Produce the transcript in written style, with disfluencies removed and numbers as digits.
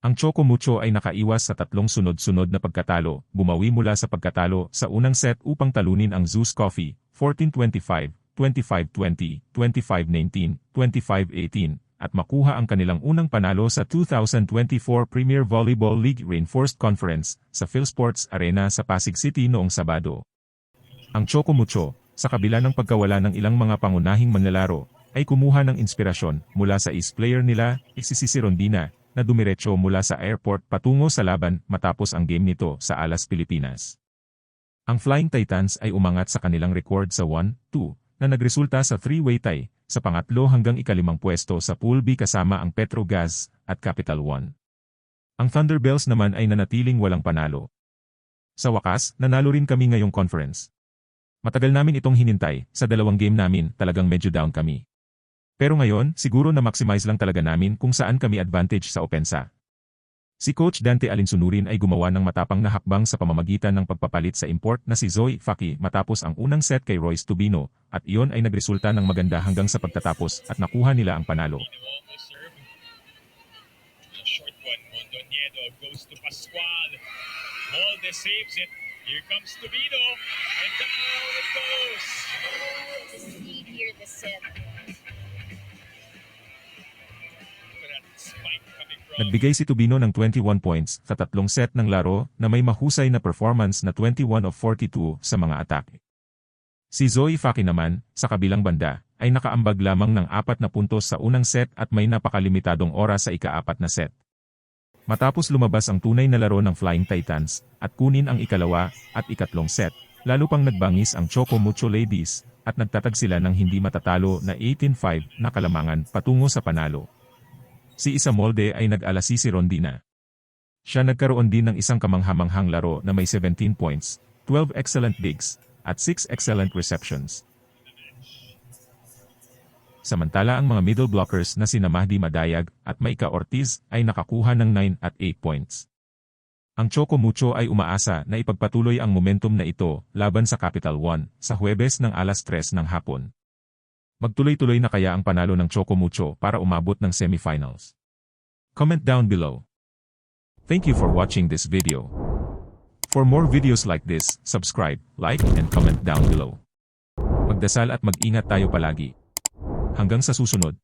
Ang Choco Mucho ay nakaiwas sa tatlong sunod-sunod na pagkatalo, bumawi mula sa pagkatalo sa unang set upang talunin ang Zeus Coffee, 14-25, 25-20, 25-19, 25-18, at makuha ang kanilang unang panalo sa 2024 Premier Volleyball League Reinforced Conference sa PhilSports Arena sa Pasig City noong Sabado. Ang Choco Mucho, sa kabila ng pagkawala ng ilang mga pangunahing manlalaro, ay kumuha ng inspirasyon mula sa ace player nila, si Rondina, na dumiretso mula sa airport patungo sa laban matapos ang game nito sa Alas, Pilipinas. Ang Flying Titans ay umangat sa kanilang record sa 1-2 na nagresulta sa three-way tie sa pangatlo hanggang ikalimang pwesto sa Pool B kasama ang Petrogas at Capital One. Ang Thunderbells naman ay nanatiling walang panalo. Sa wakas, nanalo rin kami ngayong conference. Matagal namin itong hinintay, sa dalawang game namin talagang medyo down kami. Pero ngayon, siguro na maximize lang talaga namin kung saan kami advantage sa opensa. Si Coach Dante Alinsunurin ay gumawa ng matapang na hakbang sa pamamagitan ng pagpapalit sa import na si Zoe Faki matapos ang unang set kay Royce Tubino, at iyon ay nagresulta ng maganda hanggang sa pagtatapos at nakuha nila ang panalo. Short one, Mondoñedo goes to Pascual. Molde saves it. Here comes Tubino, and down it goes. The speed here, the set. Nagbigay si Tubino ng 21 points sa tatlong set ng laro na may mahusay na performance na 21 of 42 sa mga atake. Si Zoe Faki naman, sa kabilang banda, ay nakaambag lamang ng 4 na puntos sa unang set at may napakalimitadong oras sa ika-4 na set. Matapos lumabas ang tunay na laro ng Flying Titans at kunin ang ikalawa at ikatlong set, lalo pang nagbangis ang Choco Mucho Ladies at nagtatag sila ng hindi matatalo na 18-5 na kalamangan patungo sa panalo. Si Isa Molde ay nag-alasi si Rondina. Siya nagkaroon din ng isang kamanghamanghang laro na may 17 points, 12 excellent digs, at 6 excellent receptions. Samantala ang mga middle blockers na sina Mahdi Madayag at Maika Ortiz ay nakakuha ng 9 at 8 points. Ang Choco Mucho ay umaasa na ipagpatuloy ang momentum na ito laban sa Capital One sa Huwebes ng alas 3 ng hapon. Magtuloy-tuloy na kaya ang panalo ng Choco Mucho para umabot ng semifinals? Comment down below. Thank you for watching this video. For more videos like this, subscribe, like, and comment down below. Magdasal at mag-ingat tayo palagi. Hanggang sa susunod.